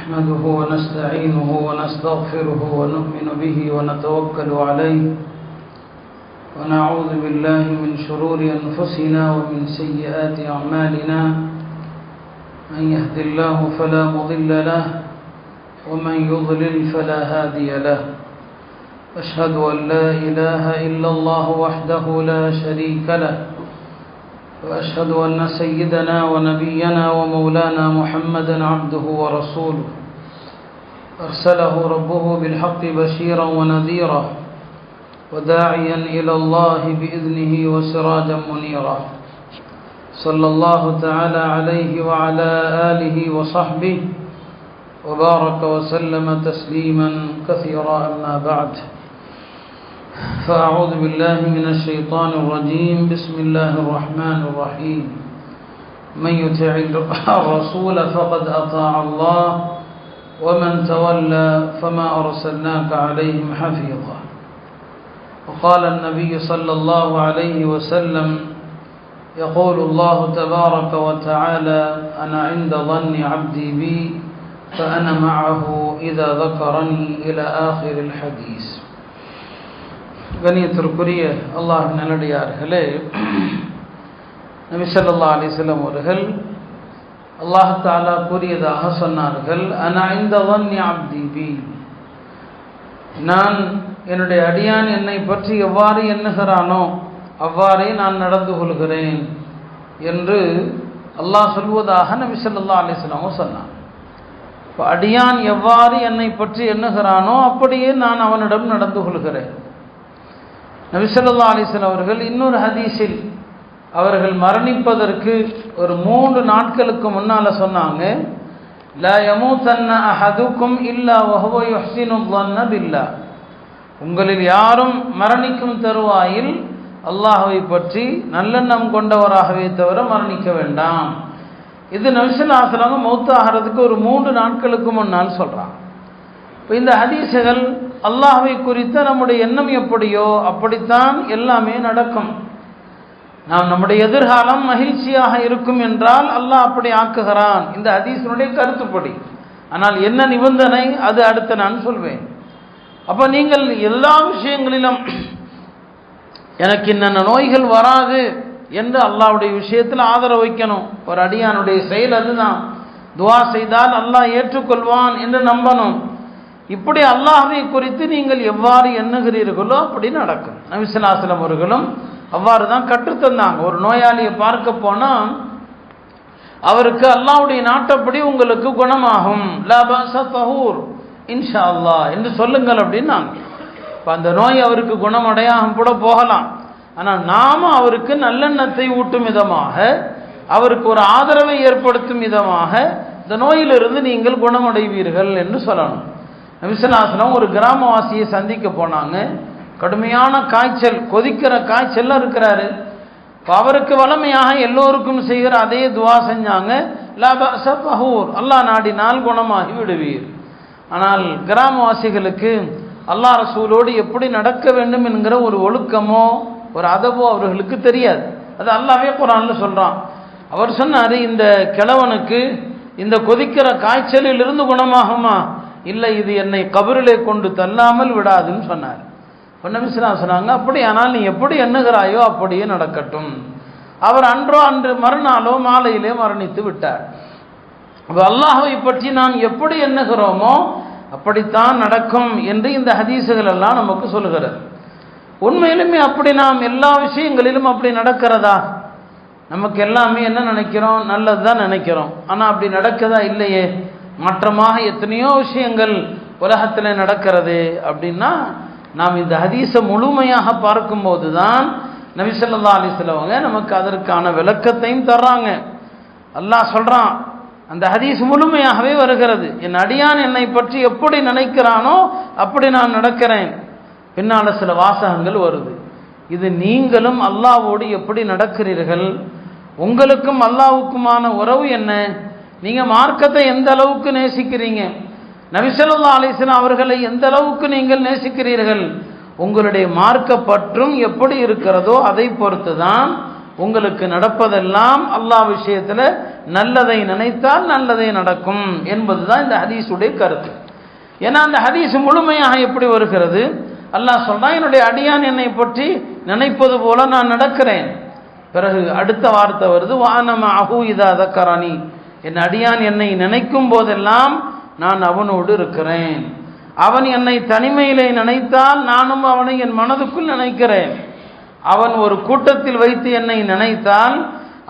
نحمده ونستعينه ونستغفره ونؤمن به ونتوكل عليه ونعوذ بالله من شرور أنفسنا ومن سيئات أعمالنا. من يهد الله فلا مضل له ومن يضلل فلا هادي له. أشهد أن لا إله إلا الله وحده لا شريك له، وأشهد أن سيدنا ونبينا ومولانا محمدا عبده ورسوله أرسله ربه بالحق بشيرا ونذيرا وداعيا إلى الله بإذنه وسراجا منيرا. صلى الله تعالى عليه وعلى آله وصحبه وبارك وسلم تسليما كثيرا. أما بعد، فأعوذ بالله من الشيطان الرجيم. بسم الله الرحمن الرحيم. من يطع الرسول فقد أطاع الله ومن تولى فما أرسلناك عليهم حفيظا. وقال النبي صلى الله عليه وسلم: يقول الله تبارك وتعالى: أنا عند ظن عبدي بي فأنا معه إذا ذكرني إلى آخر الحديث. கண்ணியத்திற்குரிய அல்லாஹ்வின் நல்லடியார்களே, நபி ஸல்லல்லாஹு அலைஹி வஸல்லம் அவர்கள் அல்லாஹ் தஆலா கூறியதாக சொன்னார்கள்: அனா இன்த ظنி அப்தி பி, நான் என்னுடைய அடியான் என்னை பற்றி எவ்வாறு எண்ணுகிறானோ அவ்வாறே நான் நடந்து கொள்கிறேன் என்று அல்லாஹ் சொல்வதாக நபி ஸல்லல்லாஹு அலைஹி வஸல்லம் சொன்னார். இப்போ அடியான் எவ்வாறு என்னை பற்றி எண்ணுகிறானோ அப்படியே நான் அவனிடம் நடந்து கொள்கிறேன். நபி ஸல்லல்லாஹு அலைஹி வஸல்லம் அவர்கள் இன்னொரு ஹதீஸில் அவர்கள் மரணிப்பதற்கு ஒரு 3 நாட்களுக்கு முன்னால் சொன்னாங்க: லா யமூதன்ன அஹதுக்கும் இல்லா வஹுவ யுஹ்ஸினு ظن பில்லாஹ், உங்களில் யாரும் மரணிக்கும் தருவாயில் அல்லாஹ்வை பற்றி நல்லெண்ணம் கொண்டவராகவே தவிர மரணிக்க வேண்டாம். இது நபி ஸல்லல்லாஹு அலைஹி வஸல்லம் மௌத்தாகிறதுக்கு ஒரு 3 நாட்களுக்கு முன்னால் சொல்கிறாங்க. இப்போ இந்த ஹதீஸுகள் அல்லாஹ்வை குறித்த நம்முடைய எண்ணம் எப்படியோ அப்படித்தான் எல்லாமே நடக்கும். நாம் நம்முடைய எதிர்காலம் மகிழ்ச்சியாக இருக்கும் என்றால் அல்லாஹ் அப்படி ஆக்குகிறான், இந்த ஹதீஸினுடைய கருத்துப்படி. ஆனால் என்ன நிபந்தனை, அது அடுத்து நான் சொல்வேன். அப்போ நீங்கள் எல்லா விஷயங்களிலும் எனக்கு என்னென்ன நோய்கள் வராது என்று அல்லாஹ்வுடைய விஷயத்தில் ஆதரவு வைக்கணும். ஒரு அடியானுடைய செயல் அதுதான். துஆ செய்தால் அல்லாஹ் ஏற்றுக்கொள்வான் என்று நம்பணும். இப்படி அல்லாஹ்வை குறித்து நீங்கள் எவ்வாறு எண்ணுகிறீர்களோ அப்படி நடக்கும். நபி ஸல்லல்லாஹு அலைஹி வஸல்லம் அவர்களும் அவ்வாறு தான் கற்றுத்தந்தாங்க. ஒரு நோயாளியை பார்க்க போனால் அவருக்கு அல்லாஹ்வுடைய நாட்டப்படி உங்களுக்கு குணமாகும், லா பஸ தஹூர் இன்ஷா அல்லாஹ் என்று சொல்லுங்கள் அப்படின்னாங்க. இப்போ அந்த நோய் அவருக்கு குணமடையாமல் கூட போகலாம். ஆனால் நாம அவருக்கு நல்லெண்ணத்தை ஊட்டும் விதமாக, அவருக்கு ஒரு ஆதரவை ஏற்படுத்தும் விதமாக இந்த நோயிலிருந்து நீங்கள் குணமடைவீர்கள் என்று சொல்லணும். நபி ஸல்லல்லாஹு அலைஹி வஸல்லம் ஒரு கிராமவாசியை சந்திக்க போனாங்க. கடுமையான காய்ச்சல், கொதிக்கிற காய்ச்சல் இருக்கிறாரு. இப்போ அவருக்கு வளமையாக எல்லோருக்கும் செய்கிற அதே துவா செஞ்சாங்க: லா பஸ தஹூர், அல்லாஹ் நாடினால் குணமாகி விடுவீர். ஆனால் கிராமவாசிகளுக்கு அல்லாஹ் ரசூலோடு எப்படி நடக்க வேண்டும் என்கிற ஒரு ஒழுக்கமோ ஒரு அதபோ அவர்களுக்கு தெரியாது. அது அல்லாஹ்வே குர்ஆன்ல சொல்றான். அவர் சொன்னார்: இந்த கிழவனுக்கு இந்த கொதிக்கிற காய்ச்சலில் இருந்து குணமாகுமா? இல்லை, இது என்னை கபரிலே கொண்டு தள்ளாமல் விடாதுன்னு சொன்னார். நபி ஸல்லல்லாஹு அலைஹி வஸல்லம் சொன்னாங்க: அப்படியானால் நீ எப்படி எண்ணுகிறாயோ அப்படியே நடக்கட்டும். அவர் அன்று மறுநாளோ மாலையிலே மரணித்து விட்டார். அப்போ அல்லாஹ்வை பற்றி நாம் எப்படி எண்ணுகிறோமோ அப்படித்தான் நடக்கும் என்று இந்த ஹதீஸுகள் எல்லாம் நமக்கு சொல்லுகிறது. உண்மையிலுமே அப்படி நாம் எல்லா விஷயங்களிலும் அப்படி நடக்கிறதா? நமக்கு எல்லாமே என்ன நினைக்கிறோம், நல்லது தான் நினைக்கிறோம். ஆனால் அப்படி நடக்குதா? இல்லையே. மாற்றமாக எத்தனையோ விஷயங்கள் உலகத்தில் நடக்கிறது. அப்படின்னா நாம் இந்த ஹதீஸை முழுமையாக பார்க்கும்போது தான் நபி ஸல்லல்லாஹு அலைஹி வஸல்லம் நமக்கு அதற்கான விளக்கத்தையும் தர்றாங்க. அல்லாஹ் சொல்கிறான், அந்த ஹதீஸ் முழுமையாகவே வருகிறது. என் அடியான் என்னை பற்றி எப்படி நினைக்கிறானோ அப்படி நான் நடக்கிறேன். பின்னால் சில வாசகங்கள் வருது. இது நீங்களும் அல்லாஹ்வோடு எப்படி நடக்கிறீர்கள், உங்களுக்கும் அல்லாஹ்வுக்குமான உறவு என்ன, நீங்கள் மார்க்கத்தை எந்த அளவுக்கு நேசிக்கிறீங்க, நபி ஸல்லல்லாஹு அலைஹி வஸல்லம் அவர்களை எந்த அளவுக்கு நீங்கள் நேசிக்கிறீர்கள், உங்களுடைய மார்க்க பற்றும் எப்படி இருக்கிறதோ அதை பொறுத்து தான் உங்களுக்கு நடப்பதெல்லாம் அல்லாஹ் விஷயத்தில் நல்லதை நினைத்தால் நல்லதே நடக்கும் என்பதுதான் இந்த ஹதீஸுடைய கருத்து. ஏன்னா அந்த ஹதீஸ் முழுமையாக எப்படி வருகிறது? அல்லாஹ் சொல்றான், என்னுடைய அடியான் என்னை பற்றி நினைப்பது போல நான் நடக்கிறேன். பிறகு அடுத்த வார்த்தை வருது, வானம அஹு இதா தக்கரானி, என் அடியான் என்னை நினைக்கும் போதெல்லாம் நான் அவனோடு இருக்கிறேன். அவன் என்னை தனிமையிலே நினைத்தால் நானும் அவனை என் மனதுக்குள் நினைக்கிறேன். அவன் ஒரு கூட்டத்தில் வைத்து என்னை நினைத்தால்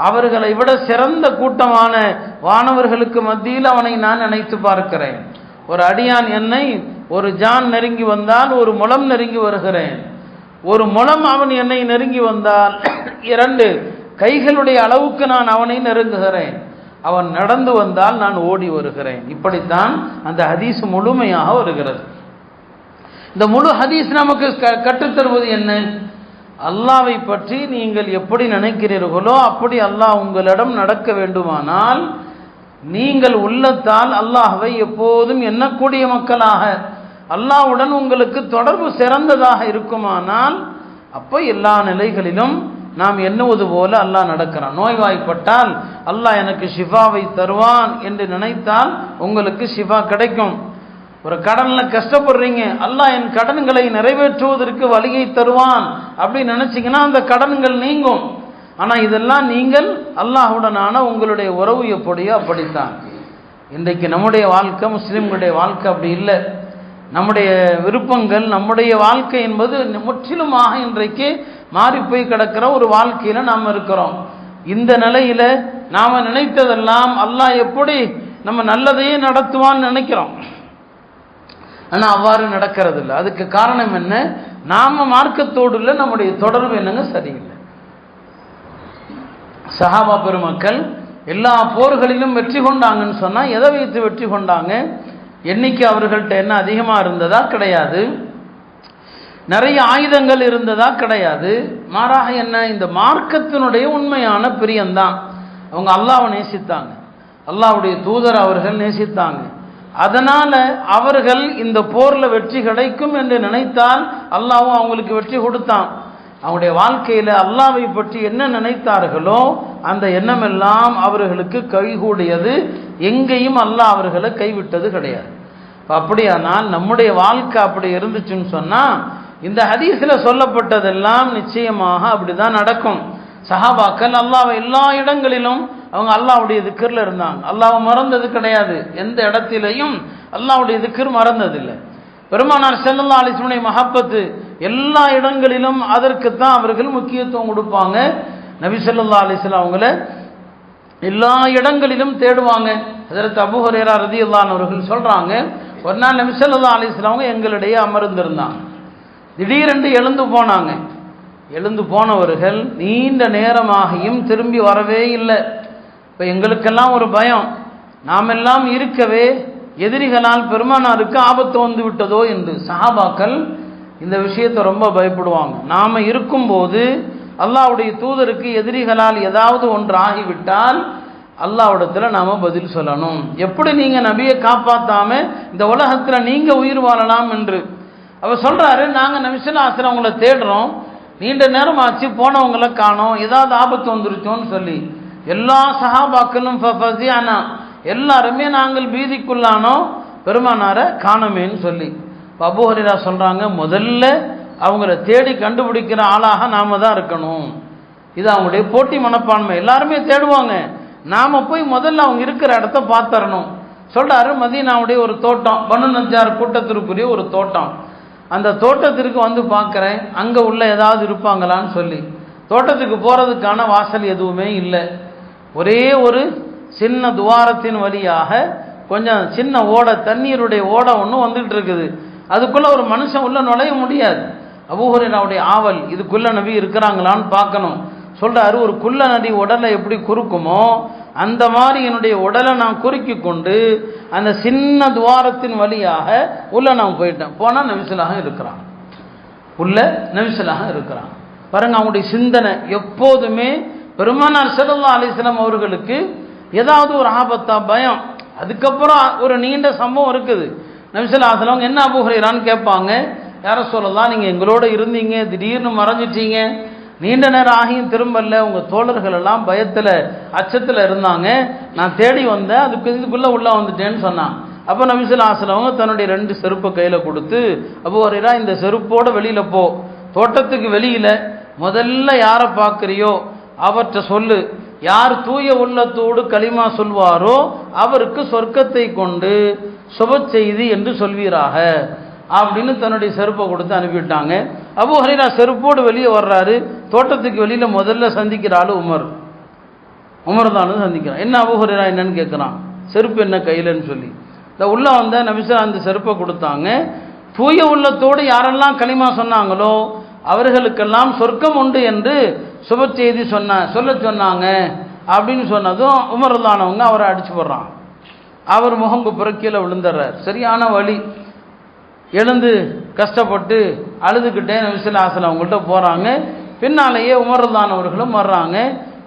அவர்களை விட சிறந்த கூட்டமான வானவர்களுக்கு மத்தியில் அவனை நான் நினைத்து பார்க்கிறேன். ஒரு அடியான் என்னை ஒரு ஜான் நெருங்கி வந்தால் ஒரு முழம் நெருங்கி வருகிறேன். ஒரு முழம் அவன் என்னை நெருங்கி வந்தால் 2 கைகளுடைய அளவுக்கு நான் அவனை நெருங்குகிறேன். அவன் நடந்து வந்தால் நான் ஓடி வருகிறேன். இப்படித்தான் அந்த ஹதீஸ் முழுமையாக வருகிறது. இந்த முழு ஹதீஸ் நமக்கு கற்றுத்தருவது என்ன? அல்லாவை பற்றி நீங்கள் எப்படி நினைக்கிறீர்களோ அப்படி அல்லாஹ் உங்களிடம் நடக்க வேண்டுமானால் நீங்கள் உள்ளத்தால் அல்லாஹ்வை எப்போதும் எண்ணக்கூடிய மக்களாக, அல்லாஹ்வுடன் உங்களுக்கு தொடர்பு சிறந்ததாக இருக்குமானால் அப்போ எல்லா நிலைகளிலும் நாம் எண்ணுவது போல அல்லாஹ் நடக்கிறான். நோய்வாய்ப்பட்டால் அல்லாஹ் எனக்கு ஷிஃபாவை தருவான் என்று நினைத்தால் உங்களுக்கு ஷிஃபா கிடைக்கும். ஒரு கடனில் கஷ்டப்படுறீங்க, அல்லாஹ் என் கடன்களை நிறைவேற்றுவதற்கு வழியை தருவான் அப்படின்னு நினைச்சிங்கன்னா அந்த கடன்கள் நீங்கும். ஆனால் இதெல்லாம் நீங்கள் அல்லாஹ்வுடனான உங்களுடைய உறவு எப்படியோ அப்படித்தான். இன்றைக்கு நம்முடைய வாழ்க்கை, முஸ்லீம்களுடைய வாழ்க்கை அப்படி இல்லை. நம்முடைய விருப்பங்கள், நம்முடைய வாழ்க்கை என்பது முற்றிலுமாக இன்றைக்கு மாறி போய் கிடக்கிற ஒரு வாழ்க்கையில் நாம் இருக்கிறோம். இந்த நிலையில் நாம் நினைத்ததெல்லாம் அல்லாஹ் எப்படி நம்ம நல்லதையே நடத்துவான்னு நினைக்கிறோம். ஆனால் அவ்வாறு நடக்கிறது இல்லை. அதுக்கு காரணம் என்ன? நாம் மார்க்கத்தோடு இல்லை, நம்முடைய தொடர்பு என்னங்க சரியில்லை. சஹாபா பெருமக்கள் எல்லா போர்களிலும் வெற்றி கொண்டாங்கன்னு சொன்னால் எதை வைத்து வெற்றி கொண்டாங்க? எண்ணிக்கை அவர்கள்ட்ட என்ன அதிகமாக இருந்ததா? கிடையாது. நிறைய ஆயுதங்கள் இருந்ததா? கிடையாது. மாறாக என்ன? இந்த மார்க்கத்தினுடைய உண்மையான பிரியம்தான். அவங்க அல்லாஹ்வை நேசித்தாங்க, அல்லாஹ்வுடைய தூதர் அவர்கள் நேசித்தாங்க. அதனால் அவர்கள் இந்த போரில் வெற்றி கிடைக்கும் என்று நினைத்தால் அல்லாஹ்வும் அவங்களுக்கு வெற்றி கொடுத்தான். அவங்களுடைய வாழ்க்கையில் அல்லாஹ்வை பற்றி என்ன நினைத்தார்களோ அந்த எண்ணமெல்லாம் அவர்களுக்கு கைகூடியது. எங்கேயும் அல்லாஹ் அவர்களை கைவிட்டது கிடையாது. அப்படியானால் நம்முடைய வாழ்க்கை அப்படி இருந்துச்சுன்னு சொன்னால் இந்த ஹதீஸில் சொல்லப்பட்டதெல்லாம் நிச்சயமாக அப்படி தான் நடக்கும். சஹாபாக்கள் அல்லாஹ்வை எல்லா இடங்களிலும் அவங்க அல்லாஹ்வுடைய திக்ரில் இருந்தாங்க. அல்லாஹ்வை மறந்தது கிடையாது. எந்த இடத்திலையும் அல்லாஹ்வுடைய திக்ர் மறந்ததில்லை. பெருமானார் ஸல்லல்லாஹு அலைஹி வஸல்லம் மஹப்பத்து எல்லா இடங்களிலும் அதற்குத்தான் அவர்கள் முக்கியத்துவம் கொடுப்பாங்க. நபி ஸல்லல்லாஹு அலைஹி வஸல்லம் அவங்கள எல்லா இடங்களிலும் தேடுவாங்க. ஹஜ்ரத் அபூ ஹுரைரா ரலியல்லாஹு அன்ஹு அவர்கள் சொல்கிறாங்க, ஒரு நாள் நபி ஸல்லல்லாஹு அலைஹி வஸல்லம் அவங்க எங்களிடையே அமர்ந்திருந்தாங்க. திடீரென்று எழுந்து போனாங்க. எழுந்து போனவர்கள் நீண்ட நேரமாகியும் திரும்பி வரவே இல்லை. இப்போ எங்களுக்கெல்லாம் ஒரு பயம், நாமெல்லாம் இருக்கவே எதிரிகளால் பெருமானாருக்கு ஆபத்து வந்து விட்டதோ என்று. சஹாபாக்கள் இந்த விஷயத்தை ரொம்ப பயப்படுவாங்க. நாம் இருக்கும்போது அல்லாஹ்வுடைய தூதருக்கு எதிரிகளால் ஏதாவது ஒன்று ஆகிவிட்டால் அல்லாஹ்விடத்தில் நாம் பதில் சொல்லணும். எப்படி நீங்கள் நபியை காப்பாற்றாம இந்த உலகத்தில் நீங்கள் உயிர் வாழலாம் என்று அவர் சொல்கிறாரு. நாங்கள் நபி ஸல்லல்லாஹு அலைஹி வஸல்லம் அவங்கள தேடுறோம், நீண்ட நேரம் ஆச்சு, போனவங்களை காணோம், ஏதாவது ஆபத்து வந்துருச்சோன்னு சொல்லி எல்லா சஹாபாக்களும் ஃபஃபஸிஅனா, எல்லாருமே நாங்கள் பீதிக்குள்ளானோம், பெருமானாரை காணமேன்னு சொல்லி. அபூ ஹுரைரா சொல்கிறாங்க, முதல்ல அவங்கள தேடி கண்டுபிடிக்கிற ஆளாக நாம தான் இருக்கணும். இது அவங்களுடைய போட்டி மனப்பான்மை. எல்லாருமே தேடுவாங்க, நாம் போய் முதல்ல அவங்க இருக்கிற இடத்த பார்த்துடணும். சொல்கிறாரு, மதீனாவுடைய ஒரு தோட்டம், பனு நஜ்ஜார் கூட்டத்திற்குரிய ஒரு தோட்டம். அந்த தோட்டத்திற்கு வந்து பார்க்குறேன், அங்கே உள்ள ஏதாவது இருப்பாங்களான்னு சொல்லி. தோட்டத்துக்கு போகிறதுக்கான வாசல் எதுவுமே இல்லை. ஒரே ஒரு சின்ன துவாரத்தின் வழியாக கொஞ்சம் சின்ன ஓடை, தண்ணீருடைய ஓடை ஒன்று வந்துகிட்டு இருக்குது. அதுக்குள்ளே ஒரு மனுஷன் உள்ளே நுழைய முடியாது. அபூ ஹுரைராவுடைய ஆவல், இதுக்குள்ளே நபி இருக்கிறாங்களான்னு பார்க்கணும். சொல்கிறாரு, ஒரு குள்ள நதி உடலை எப்படி குறுக்குமோ அந்த மாதிரி என்னுடைய உடலை நான் குறுக்கி கொண்டு அந்த சின்ன துவாரத்தின் வழியாக உள்ள நான் போயிட்டேன். போனால் நபிஸலாக இருக்கிறான், உள்ள நபிஸலாக இருக்கிறான். பாருங்க, அவங்களுடைய சிந்தனை எப்போதுமே பெருமானார் ஸல்லல்லாஹு அலைஹி வஸல்லம் அவர்களுக்கு ஏதாவது ஒரு ஆபத்தா, பயம். அதுக்கப்புறம் ஒரு நீண்ட சம்பவம் இருக்குது. நபி ஸல்லல்லாஹு அலைஹி வஸல்லம் என்ன அபூ ஹுரைரான்னு கேட்பாங்க. யார சொல்லலாம், நீங்கள் எங்களோட இருந்தீங்க, திடீர்னு மறைஞ்சிட்டீங்க, நீண்ட நேரம் ஆகியும் திரும்பல, உங்கள் தோழர்கள் எல்லாம் பயத்தில் அச்சத்தில் இருந்தாங்க, நான் தேடி வந்தேன், இதுக்குள்ளே உள்ளே வந்துட்டேன்னு சொன்னான். அப்போ நபி ஸல்லல்லாஹு அலைஹி வஸல்லம் அவங்க தன்னுடைய 2 செருப்பை கையில் கொடுத்து, அபூ ஹுரைரா இந்த செருப்போடு வெளியில் போ, தோட்டத்துக்கு வெளியில் முதல்ல யாரை பார்க்குறியோ அவற்றை சொல்லு, யார் தூய உள்ளத்தோடு கலிமா சொல்வாரோ அவருக்கு சொர்க்கத்தை கொண்டு சுப செய்தி என்று சொல்வீராக அப்படின்னு தன்னுடைய செருப்பை கொடுத்து அனுப்பிவிட்டாங்க. அபூ ஹுரைரா செருப்போடு வெளியே வர்றாரு. தோட்டத்துக்கு வெளியில் முதல்ல சந்திக்கிற ஆள் உமர் தான் சந்திக்கிறான். என்ன அபூ ஹுரைரா என்னன்னு கேட்குறான், செருப்பு என்ன கையிலன்னு சொல்லி. இந்த உள்ளே வந்த நபி ஸல்லல்லாஹு அந்த செருப்பை கொடுத்தாங்க. தூய உள்ளத்தோடு யாரெல்லாம் கலிமா சொன்னாங்களோ அவர்களுக்கெல்லாம் சொர்க்கம் உண்டு என்று சுப செய்தி சொல்ல சொன்னாங்க அப்படின்னு சொன்னதும் உமர் ரலியல்லாஹு அவரை அடிச்சு போடுறான். அவர் முகங்கு கீழே விழுந்துடுறார். சரியான வலி. எழுந்து கஷ்டப்பட்டு அழுதுகிட்டே நபி ஸல்லல்லாஹு அலைஹி வஸல்லம் அவங்கள்ட்ட போகிறாங்க. பின்னாலேயே உமர் ரலியல்லாஹு அவர்களும் வர்றாங்க.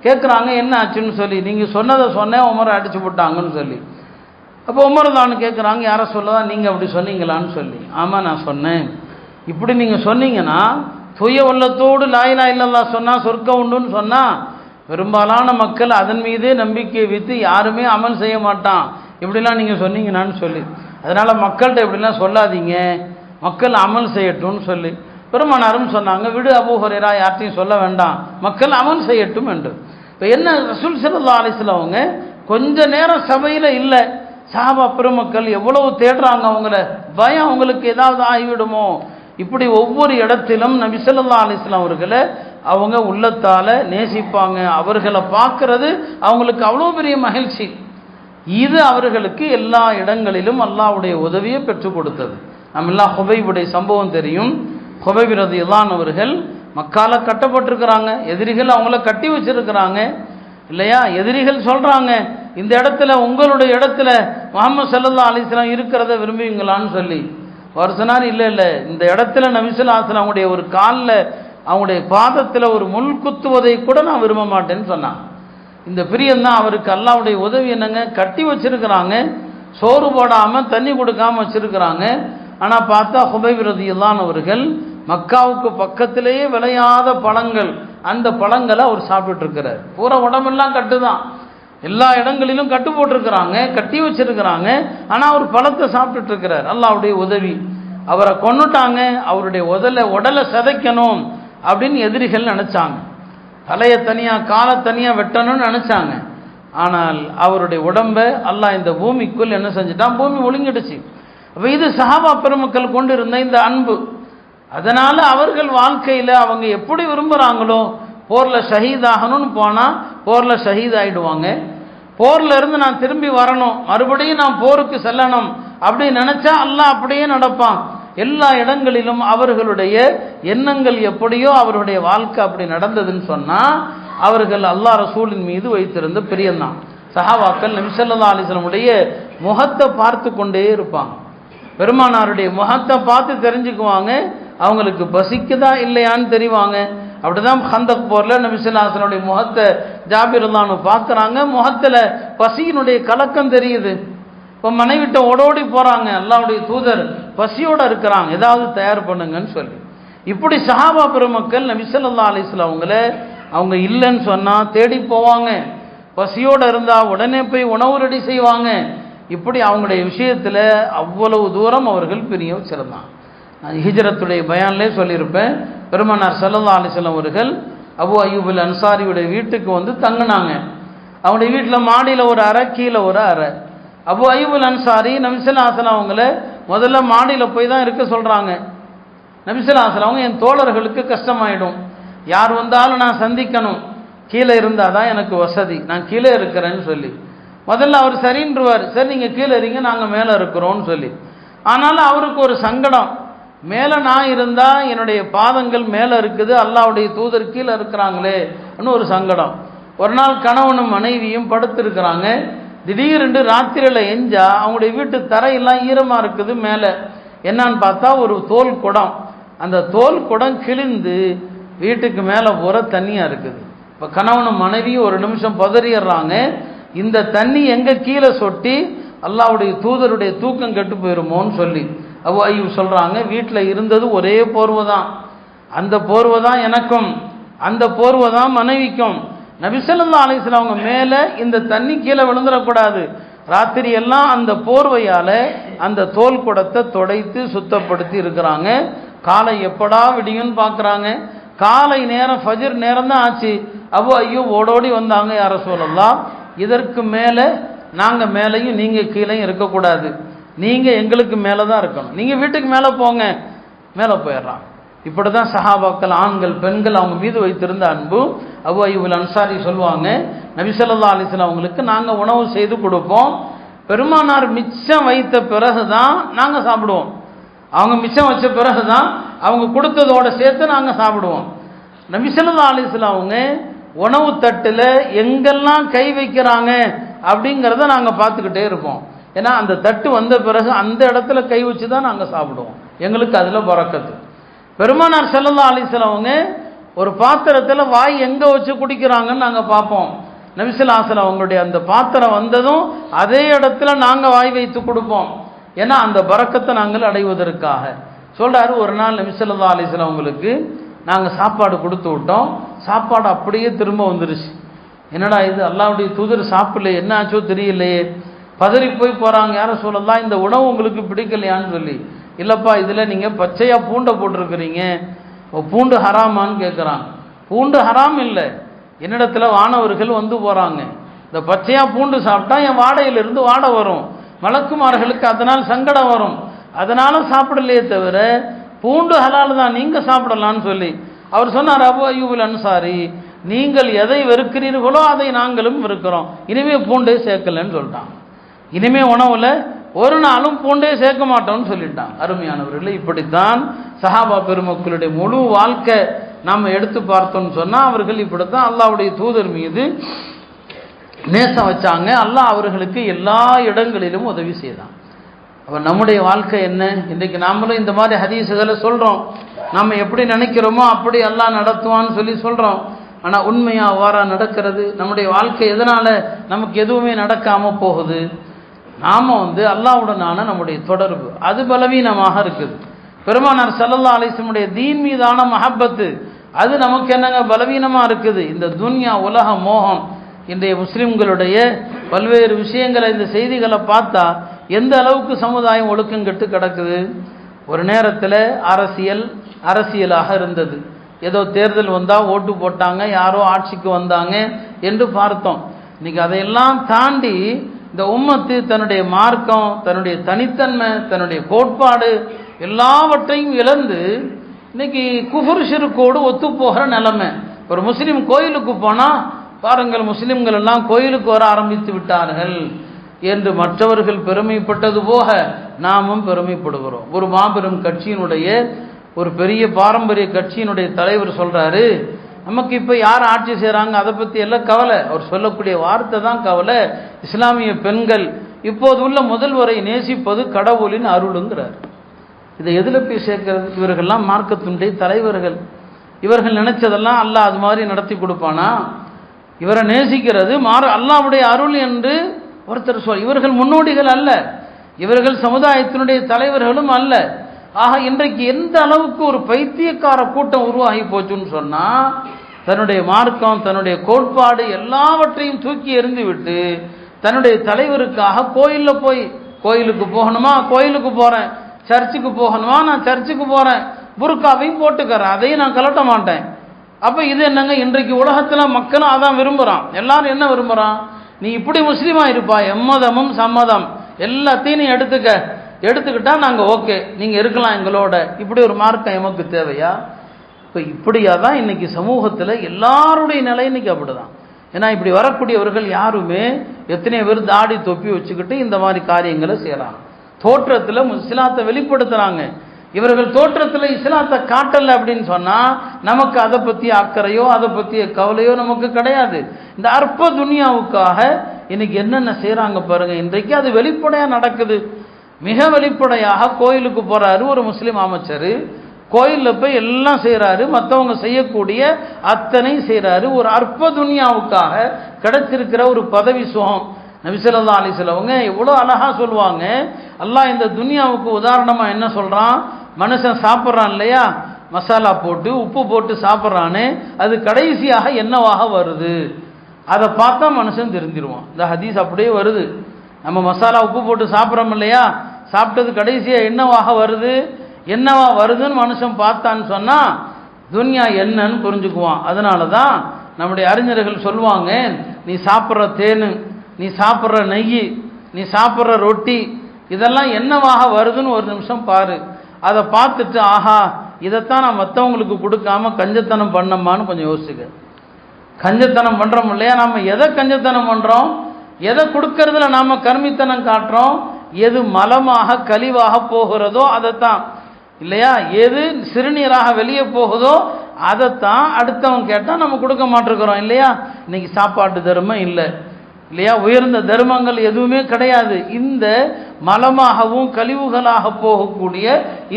கேட்குறாங்க என்ன ஆச்சுன்னு சொல்லி. நீங்கள் சொன்னதை சொன்னேன், உமரை அடிச்சு போட்டாங்கன்னு சொல்லி. அப்போ உமர் ரலியல்லாஹு கேட்குறாங்க, யாரை சொல்லதான் நீங்கள் அப்படி சொன்னீங்களான்னு சொல்லி. ஆமாம் நான் சொன்னேன். இப்படி நீங்கள் சொன்னீங்கன்னா தூய உள்ளத்தோடு லா இலாஹா இல்லல்லாஹ் சொன்னால் சொர்க்கம் உண்டுன்னு சொன்னால் பெரும்பாலான மக்கள் அதன் மீதே நம்பிக்கையை வைத்து யாருமே அமல் செய்ய மாட்டான், இப்படிலாம் நீங்கள் சொன்னீங்கன்னான்னு சொல்லி. அதனால் மக்கள்கிட்ட இப்படிலாம் சொல்லாதீங்க, மக்கள் அமல் செய்யட்டும்னு சொல்லி பெருமானாரும் சொன்னாங்க, விடு அபூ ஹுரைரா யார்ட்டையும் சொல்ல வேண்டாம், மக்கள் அமல் செய்யட்டும் என்று. இப்போ என்ன ரசூல் ஸல்லல்லாஹு அலைஹி வஸல்லம் அவங்க கொஞ்ச நேரம் சபையில் இல்லை, சஹாபா பெருமக்கள் எவ்வளவு தேடுறாங்க, அவங்கள பயம் அவங்களுக்கு ஏதாவது ஆகிவிடுமோ. இப்படி ஒவ்வொரு இடத்திலும் நபி ஸல்லல்லாஹு அலைஹி வஸல்லம் அவர்களை அவங்க உள்ளத்தால் நேசிப்பாங்க. அவர்களை பார்க்கறது அவங்களுக்கு அவ்வளோ பெரிய மகிழ்ச்சி. இது அவர்களுக்கு எல்லா இடங்களிலும் அல்லாஹ்வுடைய உதவியை பெற்றுக் கொடுத்தது. நம்ம எல்லாம் ஹுபைபுடைய சம்பவம் தெரியும். ஹுபைப் ரலியல்லாஹு அன்ஹு அவர்கள் மக்கால கட்டப்பட்டிருக்கிறாங்க, எதிரிகள் அவங்கள கட்டி வச்சிருக்கிறாங்க இல்லையா. எதிரிகள் சொல்கிறாங்க, இந்த இடத்துல உங்களுடைய இடத்துல முஹம்மது ஸல்லல்லாஹு அலைஹி வஸல்லம் இருக்கிறத விரும்புவீங்களான்னு சொல்லி. அவர் சொன்னார், இல்லை இல்லை, இந்த இடத்துல நபி ஸல்லல்லாஹு அலைஹி வஸல்லம் அவங்களுடைய ஒரு காலில் அவங்களுடைய பாதத்தில் ஒரு முள் குத்துவதை கூட நான் விரும்ப மாட்டேன்னு சொன்னான். இந்த பிரியந்தான் அவருக்கு அல்லாஹ்வுடைய உதவி. என்னங்க, கட்டி வச்சிருக்கிறாங்க, சோறு போடாமல் தண்ணி கொடுக்காமல் வச்சிருக்கிறாங்க. ஆனால் பார்த்தா ஹுபைப் ரலியல்லாஹு அன்ஹு அவர்கள் மக்காவுக்கு பக்கத்திலேயே விளையாத பழங்கள், அந்த பழங்களை அவர் சாப்பிட்டு இருக்கிறார். பூரா உடம்பெல்லாம் கட்டு தான், எல்லா இடங்களிலும் கட்டு போட்டிருக்கிறாங்க, கட்டி வச்சிருக்கிறாங்க. ஆனால் அவர் பழத்தை சாப்பிட்டுட்டு இருக்கிறார். அல்லாஹ்வுடைய உதவி. அவரை கொன்னுட்டாங்க, அவருடைய உடலை சிதைக்கணும் அப்படின்னு எதிரிகள் நினைச்சாங்க. தலையை தனியாக காலை தனியாக வெட்டணும்னு நினைச்சாங்க. ஆனால் அவருடைய உடம்பை அல்லாஹ் இந்த பூமிக்குள் என்ன செஞ்சுட்டான், பூமி ஒழுங்கிடுச்சு. அப்போ இது சஹாபா பெருமக்கள் கொண்டு இருந்த இந்த அன்பு. அதனால அவர்கள் வாழ்க்கையில் அவங்க எப்படி விரும்புகிறாங்களோ, போரில் ஷஹீதாகணும்னு போனால் போரில் ஷஹீத் ஆகிடுவாங்க. போரில் இருந்து நான் திரும்பி வரணும், மறுபடியும் நான் போருக்கு செல்லணும் அப்படின்னு நினச்சா அல்லாஹ் அப்படியே நடப்பான். எல்லா இடங்களிலும் அவர்களுடைய எண்ணங்கள் எப்படியோ அவருடைய வாழ்க்கை அப்படி நடந்ததுன்னு சொன்னால் அவர்கள் அல்லாஹ் ரசூலின் மீது வைத்திருந்த பிரியம்தான். சஹாபாக்கள் நபி ஸல்லல்லாஹு அலைஹி வஸல்லம் உடைய முகத்தை பார்த்து கொண்டே இருப்பாங்க. பெருமானாருடைய முகத்தை பார்த்து தெரிஞ்சுக்குவாங்க, அவங்களுக்கு பசிக்குதா இல்லையான்னு தெரிவாங்க. அப்படிதான் ஹந்தக் போரில் நபி ஸல்லல்லாஹு அலைஹி வஸல்லம் முகத்தை ஜாபிர் ரலியல்லாஹு அன்ஹு பார்க்குறாங்க, முகத்தில் பசியினுடைய கலக்கம் தெரியுது. இப்போ மனைவிட்ட ஓடோடி போகிறாங்க, அல்லாஹ்வுடைய தூதர் பசியோடு இருக்கிறாங்க, ஏதாவது தயார் பண்ணுங்கன்னு சொல்லி. இப்படி சஹாபா பெருமக்கள் நபி ஸல்லல்லாஹு அலைஹி வஸல்லம் அவங்க இல்லைன்னு சொன்னால் தேடி போவாங்க, பசியோடு இருந்தால் உடனே போய் உணவு ரெடி செய்வாங்க. இப்படி அவங்களுடைய விஷயத்தில் அவ்வளவு தூரம் அவர்கள் பிரிய வச்சிருந்தாங்க. நான் ஹிஜ்ரத்துடைய பயான்லே சொல்லியிருப்பேன். பெருமானார் ஸல்லல்லாஹு அலைஹி வஸல்லம் அவர்கள் அபூ அய்யூப் அல் அன்சாரியுடைய வீட்டுக்கு வந்து தங்கினாங்க. அவங்களுடைய வீட்டில் மாடியில் ஒரு அறை, கீழே ஒரு அறை. அபூ அய்யூப் அல் அன்சாரி நபி ஸல்லல்லாஹு அலைஹி வஸல்லம் அவங்கள முதல்ல மாடியில் போய் தான் இருக்க சொல்கிறாங்க. நபி ஸல்லல்லாஹு அலைஹி வஸல்லம் அவங்க, என் தோழர்களுக்கு கஷ்டமாயிடும், யார் வந்தாலும் நான் சந்திக்கணும், கீழே இருந்தால் தான் எனக்கு வசதி, நான் கீழே இருக்கிறேன்னு சொல்லி முதல்ல அவர் சரின்றுவார். சரி நீங்கள் கீழே இருங்க, நாங்கள் மேலே இருக்கிறோன்னு சொல்லி. ஆனாலும் அவருக்கு ஒரு சங்கடம், மேலே நான் இருந்தால் என்னுடைய பாதங்கள் மேலே இருக்குது, அல்லாஹ்வுடைய தூதர் கீழே இருக்கிறாங்களே ஒரு சங்கடம். ஒரு நாள் கணவனும் மனைவியும் படுத்திருக்கிறாங்க. திடீரென்று ராத்திரியில் எஞ்சா அவங்களுடைய வீட்டு தரையெல்லாம் ஈரமாக இருக்குது. மேலே என்னான்னு பார்த்தா ஒரு தோல் குடம், அந்த தோல் குடம் கிழிந்து வீட்டுக்கு மேலே போகிற தண்ணியாக இருக்குது. இப்போ கணவனும் மனைவியும் ஒரு நிமிஷம் பதறிடுறாங்க, இந்த தண்ணி எங்கே கீழே சொட்டி அல்லாஹ்வுடைய தூதருடைய தூக்கம் கெட்டு போயிருமோன்னு சொல்லி. அபூ அய்யூப் சொல்கிறாங்க, வீட்டில் இருந்தது ஒரே போர்வை தான், அந்த போர்வை தான் எனக்கும் அந்த போர்வை தான் மனைவிக்கும். நபி ஸல்லல்லாஹு அலைஹி வஸல்லம் அவங்க மேலே இந்த தண்ணி கீழே விழுந்துடக்கூடாது. ராத்திரி எல்லாம் அந்த போர்வையால் அந்த தோல் குடத்தை துடைத்து சுத்தப்படுத்தி இருக்கிறாங்க. காலை எப்படா விடியும்னு பார்க்குறாங்க. காலை நேரம் ஃபஜ்ர் நேரம் தான் ஆச்சு. அபூ அய்யூப் ஓடோடி வந்தாங்க, யா ரசூலல்லாஹ், இதற்கு மேலே நாங்கள் மேலேயும் நீங்கள் கீழேயும் இருக்கக்கூடாது, நீங்கள் எங்களுக்கு மேலே தான் இருக்கணும், நீங்கள் வீட்டுக்கு மேலே போங்க. மேலே போயிடுறான். இப்படி தான் சஹாபாக்கள், ஆண்கள் பெண்கள் அவங்க மீது வைத்திருந்த அன்பு. அபூ அய்யூப் அன்சாரி சொல்லுவாங்க, நபி ஸல்லல்லாஹு அலைஹி வஸல்லம் அவங்களுக்கு நாங்கள் உணவு செய்து கொடுப்போம், பெருமானார் மிச்சம் வைத்த பிறகு தான் நாங்கள் சாப்பிடுவோம். அவங்க மிச்சம் வச்ச பிறகு தான் அவங்க கொடுத்ததோட சேர்த்து நாங்கள் சாப்பிடுவோம். நபி ஸல்லல்லாஹு அலைஹி வஸல்லம் அவங்க உணவு தட்டில் எங்கெல்லாம் கை வைக்கிறாங்க அப்படிங்கிறத நாங்கள் பார்த்துக்கிட்டே இருப்போம். ஏன்னா அந்த தட்டு வந்த பிறகு அந்த இடத்துல கை வச்சு தான் நாங்கள் சாப்பிடுவோம். எங்களுக்கு அதில் பரக்கத்து. பெருமானார் ஸல்லல்லாஹு அலைஹி வஸல்லம் அவங்க ஒரு பாத்திரத்தில் வாய் எங்கே வச்சு குடிக்கிறாங்கன்னு நாங்கள் பார்ப்போம். நபி ஸல்லல்லாஹு அலைஹி வஸல்லம் அவங்களுடைய அந்த பாத்திரம் வந்ததும் அதே இடத்துல நாங்கள் வாய் வைத்து கொடுப்போம். ஏன்னா அந்த பரக்கத்தை நாங்கள் அடைவதற்காக. சொல்கிறாரு, ஒரு நாள் நபி ஸல்லல்லாஹு அலைஹி வஸல்லம் அவங்களுக்கு நாங்கள் சாப்பாடு கொடுத்து விட்டோம். சாப்பாடு அப்படியே திரும்ப வந்துருச்சு. என்னடா இது, அல்லாஹ்வுடைய தூதர் சாப்பிடல, என்ன ஆச்சோ தெரியலையே. பதறி போய் போகிறாங்க, யார சொல்லலாம், இந்த உணவு உங்களுக்கு பிடிக்கலையான்னு சொல்லி. இல்லைப்பா, இதில் நீங்கள் பச்சையாக பூண்டை போட்டிருக்கிறீங்க, பூண்டு ஹராமான்னு கேட்குறாங்க. பூண்டு ஹராம் இல்லை, என்னிடத்தில் வானவர்கள் வந்து போகிறாங்க, இந்த பச்சையாக பூண்டு சாப்பிட்டா என் வாடையிலிருந்து வாடை வரும், மலக்குமார்களுக்கு அதனால் சங்கடம் வரும், அதனால் சாப்பிடலையே தவிர பூண்டு ஹலால் தான், நீங்கள் சாப்பிடலான்னு சொல்லி அவர் சொன்னார். அபூ அய்யூப் அன்சாரி, நீங்கள் எதை வெறுக்கிறீர்களோ அதை நாங்களும் வெறுக்கிறோம், இனிமே பூண்டே சேர்க்கலன்னு சொல்லிட்டாங்க. இனிமே உணவில் ஒரு நாளும் பூண்டே சேர்க்க மாட்டோம்னு சொல்லிட்டாங்க. அருமையானவர்களே, இப்படித்தான் சஹாபா பெருமக்களுடைய முழு வாழ்க்கை நாம் எடுத்து பார்த்தோம்னு சொன்னால் அவர்கள் இப்படித்தான் அல்லாஹ்வுடைய தூதர் மீது நேசம் வச்சாங்க. அல்லாஹ் அவர்களுக்கு எல்லா இடங்களிலும் உதவி செய்தான். அப்போ நம்முடைய வாழ்க்கை என்ன? இன்றைக்கு நாமளும் இந்த மாதிரி ஹதீஸுகளை சொல்கிறோம், நம்ம எப்படி நினைக்கிறோமோ அப்படி அல்லாஹ் நடத்துவான்னு சொல்லி சொல்கிறோம். ஆனால் உண்மையாக அவ்வாறா நடக்கிறது? நம்முடைய வாழ்க்கை எதனால் நமக்கு எதுவுமே நடக்காமல் போகுது? நாம் அல்லாஹ்வுடனான நம்முடைய தொடர்பு அது பலவீனமாக இருக்குது. பெருமானார் ஸல்லல்லாஹு அலைஹி வஸல்லம் தீன் மீதான மஹப்பத்து அது நமக்கு என்னங்க பலவீனமாக இருக்குது. இந்த துன்யா உலக மோகம், இன்றைய முஸ்லிம்களுடைய பல்வேறு விஷயங்களை, இந்த செய்திகளை பார்த்தா எந்த அளவுக்கு சமுதாயம் ஒழுக்கங்கெட்டு கிடக்குது. ஒரு நேரத்தில் அரசியலாக இருந்தது. ஏதோ தேர்தல் வந்தால் ஓட்டு போட்டாங்க, யாரோ ஆட்சிக்கு வந்தாங்க என்று பார்த்தோம். இன்னைக்கு அதையெல்லாம் தாண்டி இந்த உம்மத்து தன்னுடைய மார்க்கம், தன்னுடைய தனித்தன்மை, தன்னுடைய கோட்பாடு எல்லாவற்றையும் இழந்து இன்னைக்கு குஃபர் ஷிர்க்கோடு ஒத்து போகிற நிலைமை. ஒரு முஸ்லீம் கோயிலுக்கு போனால் பாருங்கள், முஸ்லிம்கள் எல்லாம் கோயிலுக்கு வர ஆரம்பித்து விட்டார்கள் என்று மற்றவர்கள் பெருமைப்பட்டது போக நாமும் பெருமைப்படுகிறோம். ஒரு மாபெரும் கட்சியினுடைய, ஒரு பெரிய பாரம்பரிய கட்சியினுடைய தலைவர் சொல்கிறாரு, நமக்கு இப்போ யார் ஆட்சி செய்கிறாங்க அதை பற்றி எல்லாம் கவலை. அவர் சொல்லக்கூடிய வார்த்தை தான் கவலை. இஸ்லாமிய பெண்கள் இப்போது உள்ள முதல்வரை நேசிப்பது கடவுளின் அருளுங்கிறார். இதை எதில் போய் சேர்க்கிறது? இவர்கள்லாம் மார்க்கத்தினுடைய தலைவர்கள், இவர்கள் நினைச்சதெல்லாம் அல்லாஹ் அது மாதிரி நடத்தி கொடுப்பானா? இவரை நேசிக்கிறது அல்லாஹ்வுடைய அருள் என்று ஒருத்தர் சொல். இவர்கள் முன்னோடிகள் அல்ல, இவர்கள் சமுதாயத்தினுடைய தலைவர்களும் அல்ல. ஆக இன்றைக்கு எந்த அளவுக்கு ஒரு பைத்தியக்கார கூட்டம் உருவாகி போச்சுன்னு சொன்னால், தன்னுடைய மார்க்கம், தன்னுடைய கோட்பாடு எல்லாவற்றையும் தூக்கி எறிந்து விட்டு தன்னுடைய தலைவருக்காக கோயிலுக்கு போகணுமா, கோயிலுக்கு போகிறேன், சர்ச்சுக்கு போகணுமா, நான் சர்ச்சுக்கு போகிறேன், புர்காவையும் போட்டுக்கிறேன், அதையும் நான் கலட்ட மாட்டேன். அப்போ இது என்னங்க, இன்றைக்கு உலகத்தில் மக்களும் அதான் விரும்புகிறான். எல்லாரும் என்ன விரும்புகிறான்? நீ இப்படி முஸ்லீமாக இருப்பா, எம்மதமும் சம்மதம் எல்லாத்தையும் நீ எடுத்துக்கிட்டா நாங்கள் ஓகே, நீங்கள் இருக்கலாம் எங்களோட. இப்படி ஒரு மார்க்கம் எமக்கு தேவையா? இப்போ இப்படியா தான் இன்றைக்கி சமூகத்தில் எல்லாருடைய நிலை இன்றைக்கி அப்படி தான். ஏன்னா இப்படி வரக்கூடியவர்கள் யாருமே எத்தனை பேர் தாடி தொப்பி வச்சுக்கிட்டு இந்த மாதிரி காரியங்களை செய்கிறாங்க. தோற்றத்தில் இஸ்லாத்தை வெளிப்படுத்துகிறாங்க. இவர்கள் தோற்றத்தில் இஸ்லாத்தை காட்டலை அப்படின்னு சொன்னால் நமக்கு அதை பற்றிய அக்கறையோ அதை பற்றிய கவலையோ நமக்கு கிடையாது. இந்த அற்ப துனியாவுக்காக இன்னைக்கு என்னென்ன செய்கிறாங்க பாருங்கள். இன்றைக்கு அது வெளிப்படையாக நடக்குது. மிக வெளிப்படையாக கோயிலுக்கு போகிறாரு ஒரு முஸ்லீம் அமைச்சர், கோயிலில் போய் எல்லாம் செய்கிறாரு, மற்றவங்க செய்யக்கூடிய அத்தனை செய்கிறாரு. ஒரு அற்ப துனியாவுக்காக கிடைச்சிருக்கிற ஒரு பதவி சுகம். நபி ஸல்லல்லாஹு அலைஹி வஸல்லம் எவ்வளோ அழகாக சொல்லுவாங்க. அல்லாஹ் இந்த துனியாவுக்கு உதாரணமாக என்ன சொல்கிறான்? மனுஷன் சாப்பிட்றான் இல்லையா, மசாலா போட்டு உப்பு போட்டு சாப்பிட்றானே அது கடைசியாக என்னவாக வருது, அதை பார்த்தா மனுஷன் தெரிஞ்சிருவான். இந்த ஹதீஸ் அப்படியே வருது. நம்ம மசாலா உப்பு போட்டு சாப்பிட்றோம் இல்லையா, சாப்பிட்டது கடைசியாக என்னவாக வருது, என்னவா வருதுன்னு மனுஷன் பார்த்தான்னு சொன்னால் துன்யா என்னன்னு புரிஞ்சுக்குவான். அதனால தான் நம்முடைய அறிஞர்கள் சொல்லுவாங்க, நீ சாப்பிட்ற தேன், நீ சாப்பிட்ற நெய், நீ சாப்பிட்ற ரொட்டி, இதெல்லாம் என்னவாக வருதுன்னு ஒரு நிமிஷம் பாரு. அதை பார்த்துட்டு ஆஹா இதைத்தான் நான் மற்றவங்களுக்கு கொடுக்காம கஞ்சத்தனம் பண்ணமான்னு கொஞ்சம் யோசிச்சுக்க. கஞ்சத்தனம் பண்ணுறோம் இல்லையா, நம்ம எதை கஞ்சத்தனம் பண்ணுறோம், எதை கொடுக்கறதுல நாம் கருமித்தனம் காட்டுறோம், எது மலமாக கழிவாக போகிறதோ அதைத்தான் இல்லையா, எது சிறுநீராக வெளியே போகுதோ அதைத்தான் அடுத்தவன் கேட்டால் நம்ம கொடுக்க மாட்டிருக்கிறோம் இல்லையா. இன்னைக்கு சாப்பாட்டு தர்மம் இல்லை இல்லையா, உயர்ந்த தர்மங்கள் எதுவுமே கிடையாது. இந்த மலமாகவும் கழிவுகளாக போகக்கூடிய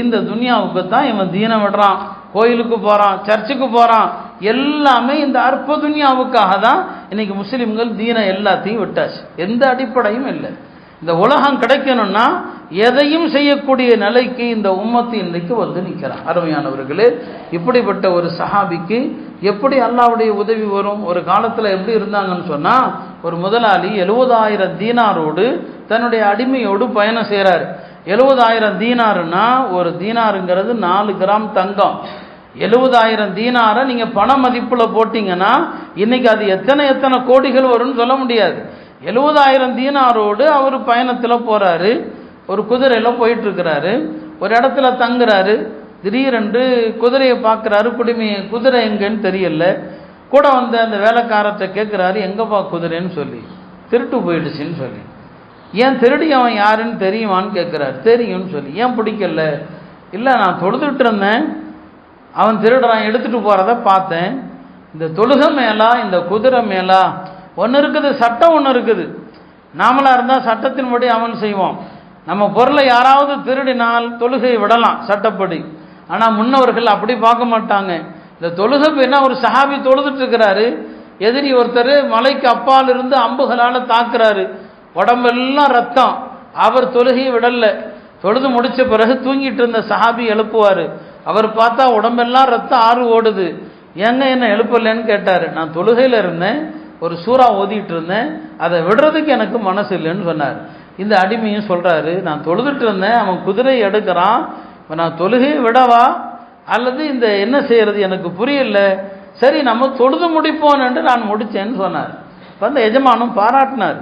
இந்த துன்யாவுக்கு தான் இவன் தீனம் விடுறான், கோயிலுக்கு போகிறான், சர்ச்சுக்கு போகிறான், எல்லாமே இந்த அற்ப துன்யாவுக்காக தான் இன்னைக்கு முஸ்லீம்கள் தீன எல்லாத்தையும் விட்டாச்சு. எந்த அடிப்படையும் இல்லை. இந்த உலகம் கிடைக்கணும்னா எதையும் செய்யக்கூடிய நிலைக்கு இந்த உம்மத்து இன்றைக்கு வந்து நிற்கிறான். அருமையானவர்களே, இப்படிப்பட்ட ஒரு சஹாபிக்கு எப்படி அல்லாஹ்வுடைய உதவி வரும்? ஒரு காலத்தில் எப்படி இருந்தாங்கன்னு சொன்னால், ஒரு முதலாளி 70,000 தீனாரோடு தன்னுடைய அடிமையோடு பயணம் செய்கிறார். 70,000 தீனாருன்னா, ஒரு தீனாருங்கிறது 4 கிராம் தங்கம். 70,000 தீனாரை நீங்கள் பண மதிப்பில் போட்டிங்கன்னா இன்னைக்கு அது எத்தனை கோடிகள் வரும்னு சொல்ல முடியாது. 70,000 தீனாரோடு அவர் பயணத்தில் போகிறாரு, ஒரு குதிரையில் போயிட்டுருக்கிறாரு, ஒரு இடத்துல தங்குறாரு. திடீரென்று குதிரையை பார்க்குறாரு, குதிரை எங்கன்னு தெரியல. கூட வந்து அந்த வேலைக்காரத்தை கேட்குறாரு, எங்கேப்பா குதிரைன்னு சொல்லி. திருட்டு போயிடுச்சுன்னு சொல்லி. ஏன் திருடி அவன் யாருன்னு தெரியுமான்னு கேட்குறாரு. தெரியும்னு சொல்லி. ஏன் பிடிக்கல? இல்லை, நான் தொழுதுட்டு இருந்தேன், அவன் திருடுறான், எடுத்துகிட்டு போகிறத பார்த்தேன். இந்த தொழுகை மேலா இந்த குதிரை மேலா ஒன்று இருக்குது, சட்டம் ஒன்று இருக்குது. நாமளாக இருந்தால் சட்டத்தின்படி அவன் செய்வோம். நம்ம பொருளை யாராவது திருடினால் தொழுகை விடலாம் சட்டப்படி. ஆனால் முன்னவர்கள் அப்படி பார்க்க மாட்டாங்க. இந்த தொழுகை பேர்னா ஒரு சஹாபி தொழுதுட்டு இருக்கிறாரு, எதிரி ஒருத்தர் மலைக்கு அப்பால் இருந்து அம்புகளால் தாக்குறாரு, உடம்பெல்லாம் ரத்தம். அவர் தொழுகையை விடல. தொழுது முடித்த பிறகு தூங்கிட்டு இருந்த சஹாபி எழுப்புவார். அவர் பார்த்தா உடம்பெல்லாம் ரத்தம் ஆறு ஓடுது. ஏங்க என்ன எழுப்பலன்னு கேட்டார். நான் தொழுகையில் இருந்தேன், ஒரு சூறா ஓதிட்டு இருந்தேன், அதை விடுறதுக்கு எனக்கு மனசு இல்லைன்னு சொன்னார். இந்த அடிமையும் சொல்கிறாரு, நான் தொழுதுட்டு இருந்தேன், அவன் குதிரை எடுக்கிறான், இப்போ நான் தொழுகை விடவா அல்லது இந்த என்ன செய்கிறது எனக்கு புரியல, சரி நம்ம தொழுது முடிப்போம் என்று நான் முடித்தேன்னு சொன்னார். இப்போ அந்த எஜமானும் பாராட்டினார்.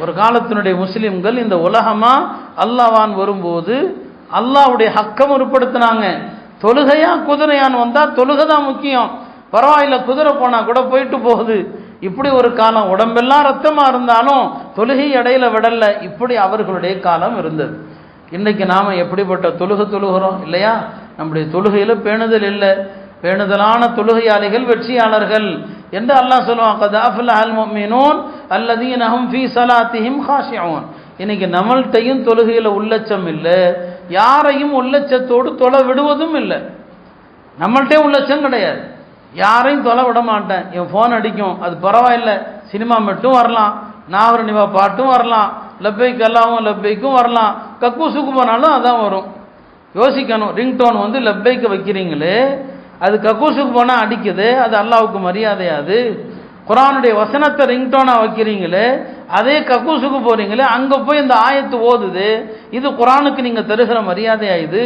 ஒரு காலத்தினுடைய முஸ்லீம்கள் இந்த உலகமாக அல்லாஹ்வான் வரும்போது அல்லாஹ்வுடைய ஹக்கம் உருப்படுத்தினாங்க. தொழுகையா குதிரையான்னு வந்தால் தொழுகை தான் முக்கியம், பரவாயில்ல குதிரை போனால் கூட போயிட்டு போகுது. இப்படி ஒரு காலம், உடம்பெல்லாம் ரத்தமாக இருந்தாலும் தொழுகை இடையில விடலை. இப்படி அவர்களுடைய காலம் இருந்தது. இன்றைக்கு நாம் எப்படிப்பட்ட தொழுகிறோம் இல்லையா? நம்முடைய தொழுகையில் பேணுதல் இல்லை. பேணுதலான தொழுகையாளிகள் வெற்றியாளர்கள் என்று அல்லாஹ் சொல்லுவான். கத் அஃப்லஹல் முஃமினூன் அல்லதீன ஹும் ஃபீ ஸலாத்திஹிம் காஷிஊன். இன்னைக்கு நம்மள்கிட்டையும் தொழுகையில் உள்ளச்சம் இல்லை, யாரையும் உள்ளச்சத்தோடு தொலை விடுவதும் இல்லை. நம்மள்கிட்டையும் உள்ளச்சம் கிடையாது, யாரையும் தொலை விட மாட்டேன். என் ஃபோன் அடிக்கும், அது பரவாயில்லை, சினிமா மட்டும் வரலாம், நாவர நிவா பாட்டும் வரலாம், லப்பைக்கு அல்லாவும் லப்பைக்கும் வரலாம், கக்கூசுக்கு போனாலும் அதான் வரும். யோசிக்கணும், ரிங்டோன் வந்து லப்பைக்கு வைக்கிறீங்களே, அது கக்கூசுக்கு போனால் அடிக்குது, அது அல்லாவுக்கு மரியாதையாது. குரானுடைய வசனத்தை ரிங்டோனாக வைக்கிறீங்களே, அதே கக்கூசுக்கு போகிறீங்களே, அங்கே போய் இந்த ஆயத்து ஓதுது, இது குரானுக்கு நீங்கள் தருகிற மரியாதையா? இது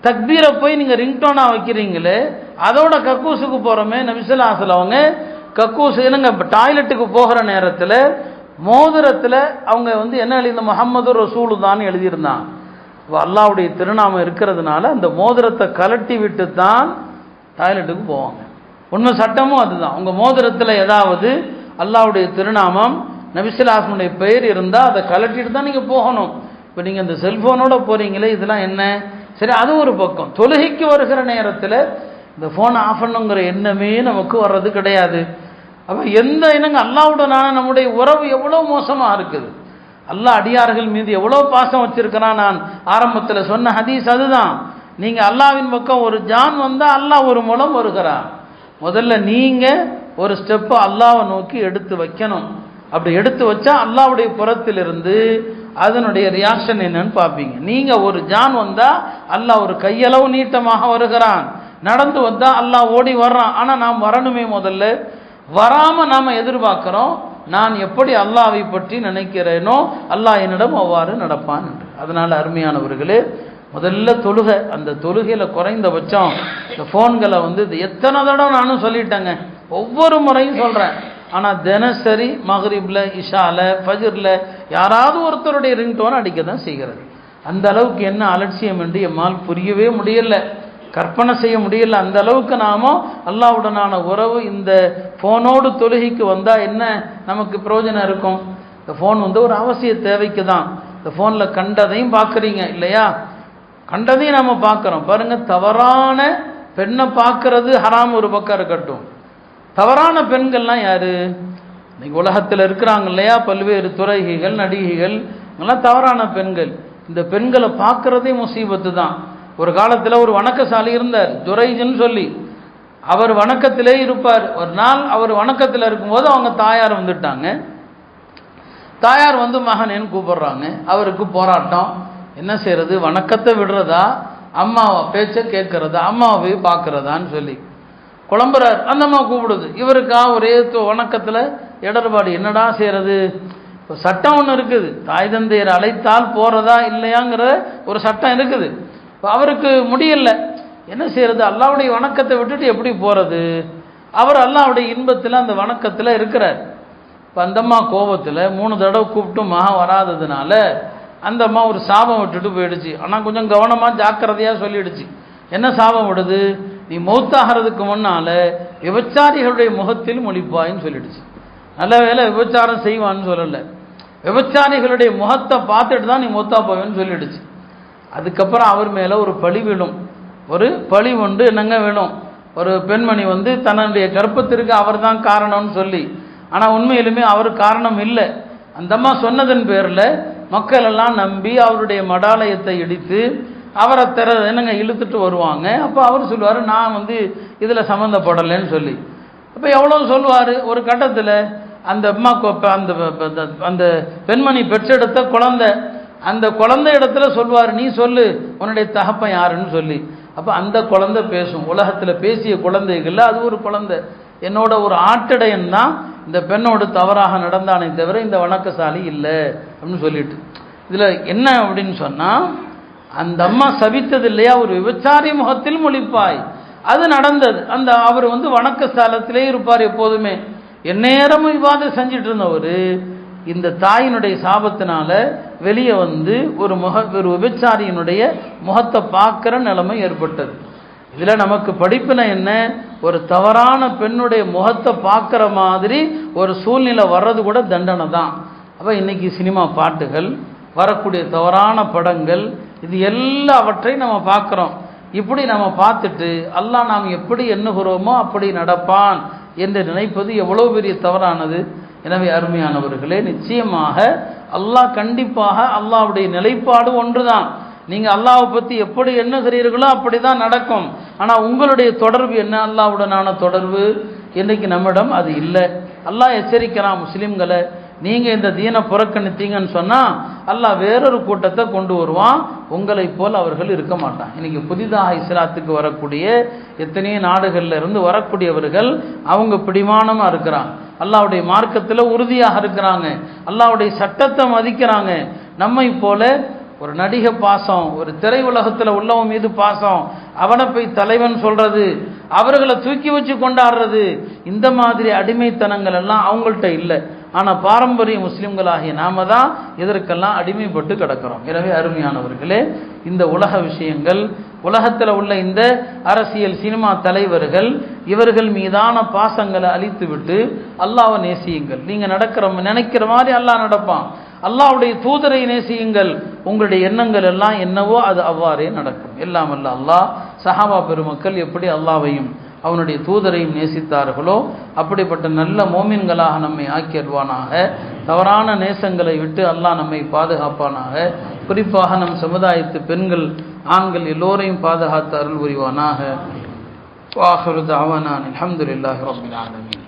தக்பீரை போய் நீங்கள் ரிங்டோனாக வைக்கிறீங்களே, அதோட கக்கூசுக்கு போகிறோமே. நபி ஸல்லல்லாஹு அலைஹி வஸல்லம் அவங்க கக்கூசு என்னங்க, இப்போ டாய்லெட்டுக்கு போகிற நேரத்தில் மோதிரத்தில் அவங்க வந்து என்ன எழுதி, முஹம்மது ரசூலு தான் எழுதியிருந்தான். அல்லாஹ்வுடைய திருநாமம் இருக்கிறதுனால அந்த மோதிரத்தை கலட்டி விட்டு தான் டாய்லெட்டுக்கு போவாங்க. உண்மை சட்டமும் அதுதான். உங்கள் மோதிரத்தில் ஏதாவது அல்லாஹ்வுடைய திருநாமம் நபி ஸல்லல்லாஹு அலைஹி வஸல்லம் பெயர் இருந்தால் அதை கலட்டிட்டு தான் நீங்கள் போகணும். இப்போ நீங்கள் இந்த செல்ஃபோனோட போகிறீங்களே, இதெல்லாம் என்ன? சரி, அது ஒரு பக்கம். தொழுகைக்கு வருகிற நேரத்தில் இந்த ஃபோனை ஆஃப் பண்ணுங்கிற எண்ணமே நமக்கு வர்றது கிடையாது. அப்போ எந்த இனங்க அல்லாஹ்வுடனான நம்முடைய உறவு எவ்வளோ மோசமாக இருக்குது. அல்லாஹ் அடியார்கள் மீது எவ்வளோ பாசம் வச்சிருக்கிறான். நான் ஆரம்பத்தில் சொன்ன ஹதீஸ் அதுதான். நீங்கள் அல்லாஹ்வின் பக்கம் ஒரு ஜான் வந்தால் அல்லாஹ் ஒரு மூலம் வருகிறான். முதல்ல நீங்கள் ஒரு ஸ்டெப்பை அல்லாஹ்வை நோக்கி எடுத்து வைக்கணும். அப்படி எடுத்து வச்சா அல்லாஹ்வுடைய புறத்திலிருந்து அதனுடைய ரியாக்ஷன் என்னன்னு பார்ப்பீங்க. நீங்கள் ஒரு ஜான் வந்தால் அல்லாஹ் ஒரு கையளவு நீட்டமாக வருகிறான். நடந்து வந்தா அல்லாஹ் ஓடி வர்றான். ஆனால் நாம் வரணுமே, முதல்ல வராமல் நாம் எதிர்பார்க்குறோம். நான் எப்படி அல்லாஹ்வை பற்றி நினைக்கிறேனோ அல்லாஹ் என்னிடம் அவ்வாறு நடப்பான் என்று. அதனால் அருமையானவர்களே, முதல்ல தொழுகை. அந்த தொழுகையில் குறைந்தபட்சம் இந்த ஃபோன்களை எத்தனை தடவை நானும் சொல்லிட்டேங்க, ஒவ்வொரு முறையும் சொல்கிறேன். ஆனால் தினசரி மக்ரிப்ல, இஷால, ஃபஜ்ரில் யாராவது ஒருத்தருடைய ரிங்டோன் அடிக்க தான் செய்கிறது. அந்த அளவுக்கு என்ன அலட்சியம் என்று எம்மால் புரியவே முடியல, கற்பனை செய்ய முடியல. அந்த அளவுக்கு நாம அல்லாஹ்வுடனான உறவு இந்த ஃபோனோடு தொழுகைக்கு வந்தால் என்ன நமக்கு பிரயோஜனம் இருக்கும்? இந்த ஃபோன் ஒரு அவசிய தேவைக்கு தான். இந்த ஃபோனில் கண்டதையும் பார்க்குறீங்க இல்லையா? கண்டதையும் நம்ம பார்க்குறோம் பாருங்க. தவறான பெண்ணை பார்க்கறது ஹராம் ஒரு பக்கம் இருக்கட்டும், தவறான பெண்கள்லாம் யாரு? இன்னைக்கு உலகத்தில் இருக்கிறாங்க இல்லையா, பல்வேறு துறைகள், நடிகைகள், எல்லாம் தவறான பெண்கள். இந்த பெண்களை பார்க்கறதே முசீபத்து தான். ஒரு காலத்தில் ஒரு வணக்கசாலி இருந்தார், ஜுரைஜ்னு சொல்லி. அவர் வணக்கத்திலே இருப்பார். ஒரு நாள் அவர் வணக்கத்தில் இருக்கும்போது அவங்க தாயார் வந்துட்டாங்க. தாயார் மகனேன்னு கூப்பிடுறாங்க. அவருக்கு போராட்டம். என்ன செய்யறது? வணக்கத்தை விடுறதா, அம்மாவை பேச்ச கேட்கறதா, அம்மாவை போய் பார்க்கறதான்னு சொல்லி குழம்புறார். அந்த அம்மா கூப்பிடுது. இவருக்கா ஒரே வணக்கத்தில் இடர்பாடு. என்னடா செய்யறது? இப்போ சட்டம் ஒன்று இருக்குது, தாய் தந்தையர் அழைத்தால் போறதா இல்லையாங்கிற ஒரு சட்டம் இருக்குது. இப்போ அவருக்கு முடியல, என்ன செய்யறது? அல்லாஹ்வுடைய வணக்கத்தை விட்டுட்டு எப்படி போறது? அவர் அல்லாஹ்வுடைய இன்பத்தில் அந்த வணக்கத்தில் இருக்கிறார். இப்போ அந்த அம்மா கோபத்தில் 3 தடவை கூப்பிட்டு மகன் வராததுனால அந்த அம்மா ஒரு சாபம் விட்டுட்டு போயிடுச்சு. ஆனால் கொஞ்சம் கவனமாக ஜாக்கிரதையாக சொல்லிடுச்சு. என்ன சாபம் விடுது? நீ மௌத்தாகிறதுக்கு முன்னால விபச்சாரிகளுடைய முகத்தில் முழிப்பாயின்னு சொல்லிடுச்சு. நல்ல வேலை விபச்சாரம் செய்வான்னு சொல்லலை, விபச்சாரிகளுடைய முகத்தை பார்த்துட்டு தான் நீ மௌத்தா போவேன்னு சொல்லிடுச்சு. அதுக்கப்புறம் அவர் மேலே ஒரு பழி விழும். ஒரு பழி உண்டு. என்னங்க விழும்? ஒரு பெண்மணி தன்னுடைய கர்ப்பத்திற்கு அவர் தான் காரணம்னு சொல்லி. ஆனால் உண்மையிலுமே அவர் காரணம் இல்லை. அந்த அம்மா சொன்னதன் பேரில் மக்கள் எல்லாம் நம்பி அவருடைய மடாலயத்தை இடித்து அவரை என்னங்க இழுத்துட்டு வருவாங்க. அப்போ அவர் சொல்லுவார், நான் இதில் சம்மந்தப்படலைன்னு சொல்லி. அப்போ எவ்வளோ சொல்லுவார். ஒரு கட்டத்தில் அந்த அம்மா அந்த பெண்மணி பெற்றெடுத்த குழந்தை, அந்த குழந்தை இடத்துல சொல்வார், நீ சொல்லு உன்னுடைய தகப்பன் யாருன்னு சொல்லி. அப்போ அந்த குழந்தை பேசும். உலகத்தில் பேசிய குழந்தைகள்ல அது ஒரு குழந்தை. என்னோட ஒரு ஆட்டடையன் தான் இந்த பெண்ணோடு தவறாக நடந்தானே தவிர இந்த வணக்கசாலி இல்லை அப்படின்னு சொல்லிட்டு. இதில் என்ன அப்படின்னு சொன்னால், அந்த அம்மா சபித்தது இல்லையா, ஒரு விபச்சாரி முகத்தில் முழிப்பாய், அது நடந்தது. அந்த அவர் வணக்க ஸ்தலத்திலே இருப்பார் எப்போதுமே. எந்நேரமும் இவ்வாறு செஞ்சிட்டு இருந்தவர் இந்த தாயினுடைய சாபத்தினால வெளியே ஒரு விபச்சாரியினுடைய முகத்தை பார்க்குற நிலைமை ஏற்பட்டது. இதில் நமக்கு படிப்பினை என்ன? ஒரு தவறான பெண்ணுடைய முகத்தை பார்க்குற மாதிரி ஒரு சூழ்நிலை வர்றது கூட தண்டனை தான். அப்போ இன்னைக்கு சினிமா பாட்டுகள், வரக்கூடிய தவறான படங்கள், இது எல்லாவற்றையும் நம்ம பார்க்குறோம். இப்படி நம்ம பார்த்துட்டு அல்லாஹ் நாம் எப்படி எண்ணுகிறோமோ அப்படி நடப்பான் என்று நினைப்பது எவ்வளோ பெரிய தவறானது. எனவே அருமையானவர்களே, நிச்சயமாக அல்லாஹ் கண்டிப்பாக அல்லாஹ்வுடைய நிலைப்பாடு ஒன்று தான். நீங்கள் அல்லாஹ்வை பற்றி எப்படி எண்ணுகிறீர்களோ அப்படி தான் நடக்கும். ஆனால் உங்களுடைய தொடர்பு என்ன? அல்லாஹ்வுடனான தொடர்பு இன்றைக்கு நம்மிடம் அது இல்லை. அல்லாஹ் எச்சரிக்கிறான் முஸ்லீம்களை, நீங்கள் இந்த தீனை புறக்கணித்தீங்கன்னு சொன்னால் அல்லாஹ் வேறொரு கூட்டத்தை கொண்டு வருவான், உங்களைப் போல் அவர்கள் இருக்க மாட்டான். இன்றைக்கி புதிதாக இஸ்லாத்துக்கு வரக்கூடிய எத்தனையோ நாடுகளில் இருந்து வரக்கூடியவர்கள் அவங்க பிடிமானமாக இருக்கிறாங்க, அல்லாஹ்வுடைய மார்க்கத்தில் உறுதியாக இருக்கிறாங்க, அல்லாஹ்வுடைய சட்டத்தை மதிக்கிறாங்க. நம்மை போல ஒரு நடிகை பாசம், ஒரு திரை உலகத்தில் உள்ளவன் மீது பாசம், அவனை போய் தலைவன் சொல்றது, அவர்களை தூக்கி வச்சு கொண்டாடுறது, இந்த மாதிரி அடிமைத்தனங்கள் எல்லாம் அவங்கள்ட்ட இல்லை. ஆனால் பாரம்பரிய முஸ்லிம்களாகிய நாம தான் இதற்கெல்லாம் அடிமைப்பட்டு கிடக்கிறோம். எனவே அருமையானவர்களே, இந்த உலக விஷயங்கள், உலகத்தில் உள்ள இந்த அரசியல் சினிமா தலைவர்கள், இவர்கள் மீதான பாசங்களை அழித்து விட்டு அல்லாஹ்வை நேசியுங்கள். நீங்கள் நினைக்கிற மாதிரி அல்லாஹ் நடப்பான். அல்லாஹ்வுடைய தூதரை நேசியுங்கள், உங்களுடைய எண்ணங்கள் எல்லாம் என்னவோ அது அவ்வாறே நடக்கும். எல்லாம் அல்ல அல்லாஹ் சஹாபா பெருமக்கள் எப்படி அல்லாஹ்வையும் அவனுடைய தூதரையும் நேசித்தார்களோ அப்படிப்பட்ட நல்ல மோமின்களாக நம்மை ஆக்கி அல்வானாக. தவறான நேசங்களை விட்டு அல்லாஹ் நம்மை பாதுகாப்பானாக. குறிப்பாக நம் சமுதாயத்து பெண்கள், ஆண்கள் எல்லோரையும் பாதுகாத்து அருள் புரிவானாக. வாஹிரு தஅவானா அல்ஹம்துலில்லாஹி ரப்பில் ஆலமீன்.